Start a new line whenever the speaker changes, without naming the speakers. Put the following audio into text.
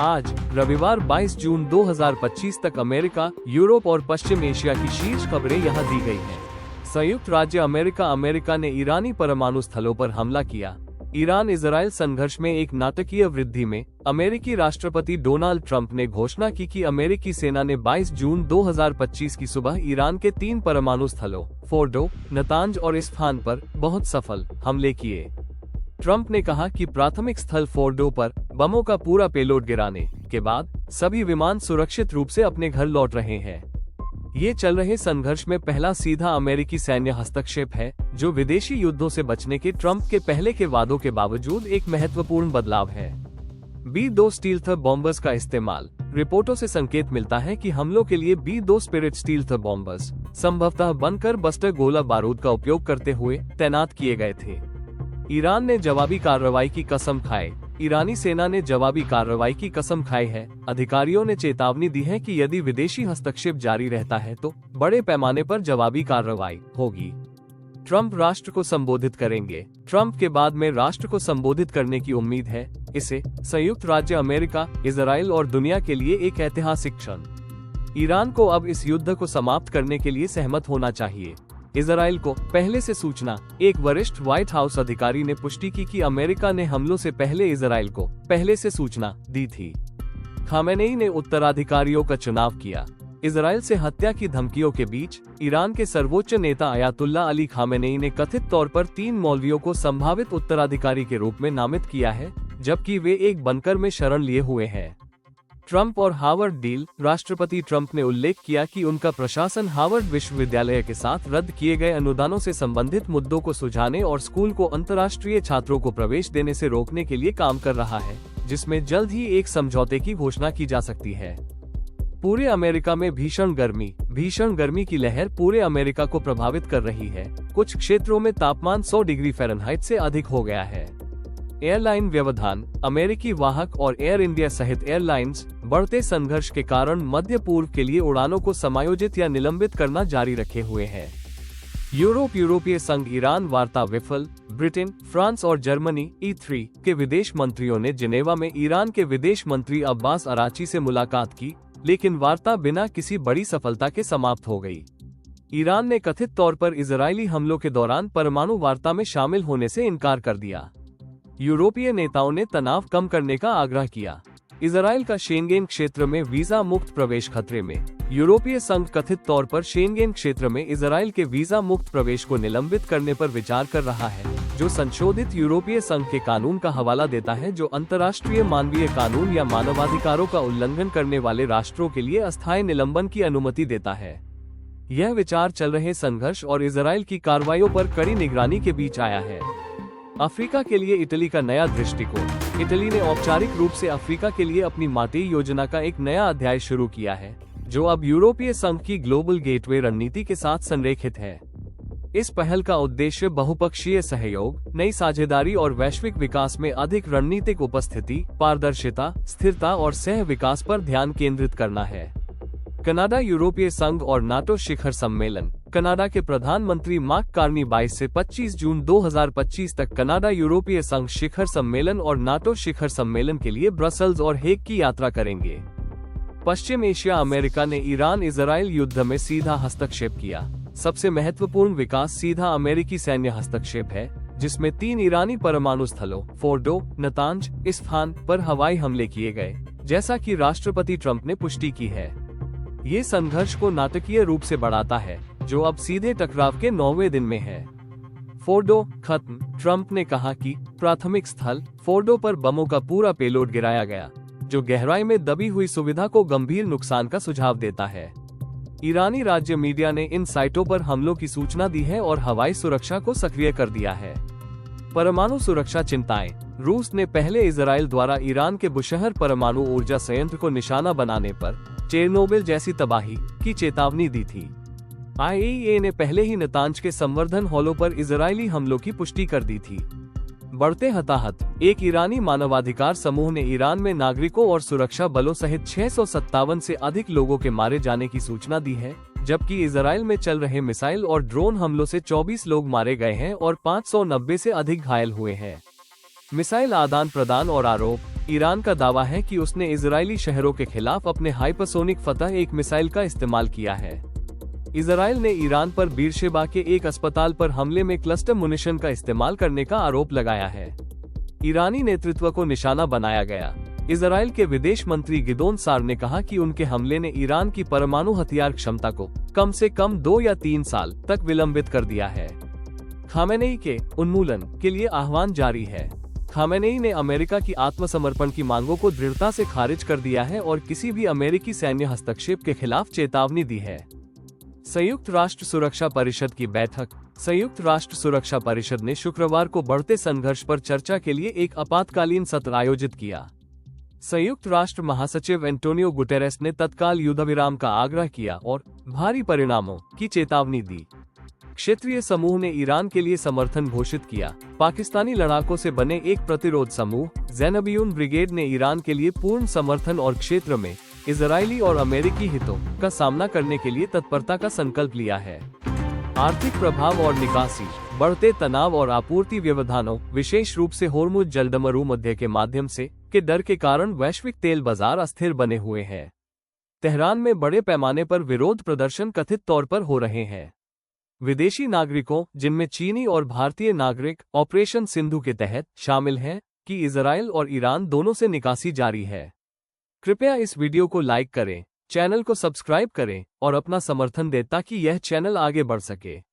आज रविवार 22 जून 2025 तक अमेरिका, यूरोप और पश्चिम एशिया की शीर्ष खबरें यहाँ दी गई हैं। संयुक्त राज्य अमेरिका ने ईरानी परमाणु स्थलों पर हमला किया। ईरान इजराइल संघर्ष में एक नाटकीय वृद्धि में अमेरिकी राष्ट्रपति डोनाल्ड ट्रंप ने घोषणा की कि अमेरिकी सेना ने 22 जून 2025 की सुबह ईरान के 3 परमाणु स्थलों फोर्डो, नतांज और इस्फहान पर बहुत सफल हमले किए। ट्रंप ने कहा कि प्राथमिक स्थल फोर्डो पर बमों का पूरा पेलोड गिराने के बाद सभी विमान सुरक्षित रूप से अपने घर लौट रहे हैं। ये चल रहे संघर्ष में पहला सीधा अमेरिकी सैन्य हस्तक्षेप है, जो विदेशी युद्धों से बचने के ट्रंप के पहले के वादों के बावजूद एक महत्वपूर्ण बदलाव है। B-2 स्टील्थ बॉम्बर्स का इस्तेमाल। रिपोर्टों से संकेत मिलता है कि हमलों के लिए B-2 स्पिरिट स्टील्थ बॉम्बर्स संभवतः बनकर बस्टर गोला बारूद का उपयोग करते हुए तैनात किए गए थे। ईरान ने जवाबी कार्रवाई की कसम खाई। ईरानी सेना ने जवाबी कार्रवाई की कसम खाई है। अधिकारियों ने चेतावनी दी है कि यदि विदेशी हस्तक्षेप जारी रहता है तो बड़े पैमाने पर जवाबी कार्रवाई होगी। ट्रंप राष्ट्र को संबोधित करेंगे। ट्रंप के बाद में राष्ट्र को संबोधित करने की उम्मीद है। इसे संयुक्त राज्य अमेरिका, इजराइल और दुनिया के लिए एक ऐतिहासिक क्षण। ईरान को अब इस युद्ध को समाप्त करने के लिए सहमत होना चाहिए। इजराइल को पहले से सूचना। एक वरिष्ठ व्हाइट हाउस अधिकारी ने पुष्टि की कि अमेरिका ने हमलों से पहले इजराइल को पहले से सूचना दी थी। खामेनेई ने उत्तराधिकारियों का चुनाव किया। इजराइल से हत्या की धमकियों के बीच ईरान के सर्वोच्च नेता अयातुल्ला अली खामेनेई ने कथित तौर पर 3 मौलवियों को संभावित उत्तराधिकारी के रूप में नामित किया है, जबकि वे एक बंकर में शरण लिए हुए हैं। ट्रंप और हार्वर्ड डील। राष्ट्रपति ट्रंप ने उल्लेख किया कि उनका प्रशासन हार्वर्ड विश्वविद्यालय के साथ रद्द किए गए अनुदानों से संबंधित मुद्दों को सुलझाने और स्कूल को अंतर्राष्ट्रीय छात्रों को प्रवेश देने से रोकने के लिए काम कर रहा है, जिसमें जल्द ही एक समझौते की घोषणा की जा सकती है। पूरे अमेरिका में भीषण गर्मी की लहर पूरे अमेरिका को प्रभावित कर रही है। कुछ क्षेत्रों में तापमान 100 डिग्री फ़ारेनहाइट से अधिक हो गया है। एयरलाइन व्यवधान। अमेरिकी वाहक और एयर इंडिया सहित एयरलाइंस बढ़ते संघर्ष के कारण मध्य पूर्व के लिए उड़ानों को समायोजित या निलंबित करना जारी रखे हुए हैं। यूरोपीय संघ ईरान वार्ता विफल। ब्रिटेन, फ्रांस और जर्मनी E3 के विदेश मंत्रियों ने जिनेवा में ईरान के विदेश मंत्री अब्बास अराची से मुलाकात की, लेकिन वार्ता बिना किसी बड़ी सफलता के समाप्त हो गई। ईरान ने कथित तौर पर इजरायली हमलों के दौरान परमाणु वार्ता में शामिल होने से इनकार कर दिया। यूरोपीय नेताओं ने तनाव कम करने का आग्रह किया। इजराइल का शेंगेन क्षेत्र में वीजा मुक्त प्रवेश खतरे में। यूरोपीय संघ कथित तौर पर शेंगेन क्षेत्र में इजराइल के वीजा मुक्त प्रवेश को निलंबित करने पर विचार कर रहा है, जो संशोधित यूरोपीय संघ के कानून का हवाला देता है, जो अंतर्राष्ट्रीय मानवीय कानून या मानवाधिकारों का उल्लंघन करने वाले राष्ट्रों के लिए अस्थायी निलंबन की अनुमति देता है। यह विचार चल रहे संघर्ष और इजराइल की कार्रवाइयों पर कड़ी निगरानी के बीच आया है। अफ्रीका के लिए इटली का नया दृष्टिकोण। इटली ने औपचारिक रूप से अफ्रीका के लिए अपनी माटी योजना का एक नया अध्याय शुरू किया है, जो अब यूरोपीय संघ की ग्लोबल गेटवे रणनीति के साथ संरेखित है। इस पहल का उद्देश्य बहुपक्षीय सहयोग, नई साझेदारी और वैश्विक विकास में अधिक रणनीतिक उपस्थिति, पारदर्शिता, स्थिरता और सह विकास पर ध्यान केंद्रित करना है। कनाडा यूरोपीय संघ और नाटो शिखर सम्मेलन। कनाडा के प्रधानमंत्री मार्क कार्नी 22 से 25 जून 2025 तक कनाडा यूरोपीय संघ शिखर सम्मेलन और नाटो शिखर सम्मेलन के लिए ब्रसल्स और हेग की यात्रा करेंगे। पश्चिम एशिया। अमेरिका ने ईरान इजराइल युद्ध में सीधा हस्तक्षेप किया। सबसे महत्वपूर्ण विकास सीधा अमेरिकी सैन्य हस्तक्षेप है, जिसमें 3 ईरानी परमाणु स्थलों फोर्डो, नतांज, इस्फहान पर हवाई हमले किए गए, जैसा कि राष्ट्रपति ट्रंप ने पुष्टि की है। ये संघर्ष को नाटकीय रूप से बढ़ाता है, जो अब सीधे टकराव के 9वें दिन में है। फोर्डो खत्म। ट्रंप ने कहा कि प्राथमिक स्थल फोर्डो पर बमों का पूरा पेलोड गिराया गया, जो गहराई में दबी हुई सुविधा को गंभीर नुकसान का सुझाव देता है। ईरानी राज्य मीडिया ने इन साइटों पर हमलों की सूचना दी है और हवाई सुरक्षा को सक्रिय कर दिया है। परमाणु सुरक्षा चिंताएं। रूस ने पहले इजराइल द्वारा ईरान के बुशहर परमाणु ऊर्जा संयंत्र को निशाना बनाने पर चेरनोबिल जैसी तबाही की चेतावनी दी थी। IAEA ने पहले ही नतांज के संवर्धन हॉलों पर इजरायली हमलों की पुष्टि कर दी थी। बढ़ते हताहत। एक ईरानी मानवाधिकार समूह ने ईरान में नागरिकों और सुरक्षा बलों सहित 657 से अधिक लोगों के मारे जाने की सूचना दी है, जबकि इजराइल में चल रहे मिसाइल और ड्रोन हमलों से 24 लोग मारे गए हैं और 590 से अधिक घायल हुए हैं। मिसाइल आदान प्रदान और आरोप। ईरान का दावा है कि उसने इजरायली शहरों के खिलाफ अपने हाइपरसोनिक फतह एक मिसाइल का इस्तेमाल किया है। इजरायल ने ईरान पर बीरशेबा के एक अस्पताल पर हमले में क्लस्टर मुनिशन का इस्तेमाल करने का आरोप लगाया है। ईरानी नेतृत्व को निशाना बनाया गया। इजरायल के विदेश मंत्री गिदोन सार ने कहा कि उनके हमले ने ईरान की परमाणु हथियार क्षमता को कम से कम 2 या 3 साल तक विलंबित कर दिया है। खामेनेई के उन्मूलन के लिए आह्वान जारी है। खामेनेई ने अमेरिका की आत्मसमर्पण की मांगों को दृढ़ता से खारिज कर दिया है और किसी भी अमेरिकी सैन्य हस्तक्षेप के खिलाफ चेतावनी दी है। संयुक्त राष्ट्र सुरक्षा परिषद की बैठक। संयुक्त राष्ट्र सुरक्षा परिषद ने शुक्रवार को बढ़ते संघर्ष पर चर्चा के लिए एक आपातकालीन सत्र आयोजित किया। संयुक्त राष्ट्र महासचिव एंटोनियो गुटेरेस ने तत्काल युद्धविराम का आग्रह किया और भारी परिणामों की चेतावनी दी। क्षेत्रीय समूह ने ईरान के लिए समर्थन घोषित किया। पाकिस्तानी लड़ाकों से बने एक प्रतिरोध समूह ज़ैनबियून ब्रिगेड ने ईरान के लिए पूर्ण समर्थन और क्षेत्र में इजरायली और अमेरिकी हितों का सामना करने के लिए तत्परता का संकल्प लिया है। आर्थिक प्रभाव और निकासी। बढ़ते तनाव और आपूर्ति व्यवधानों, विशेष रूप से होर्मुज जलदमरू मध्य के माध्यम से के डर के कारण वैश्विक तेल बाजार अस्थिर बने हुए हैं। तेहरान में बड़े पैमाने पर विरोध प्रदर्शन कथित तौर पर हो रहे हैं। विदेशी नागरिकों, जिनमें चीनी और भारतीय नागरिक, ऑपरेशन सिंधु के तहत शामिल हैं, कि इजरायल और ईरान दोनों से निकासी जारी है। कृपया इस वीडियो को लाइक करें, चैनल को सब्सक्राइब करें और अपना समर्थन दें ताकि यह चैनल आगे बढ़ सके।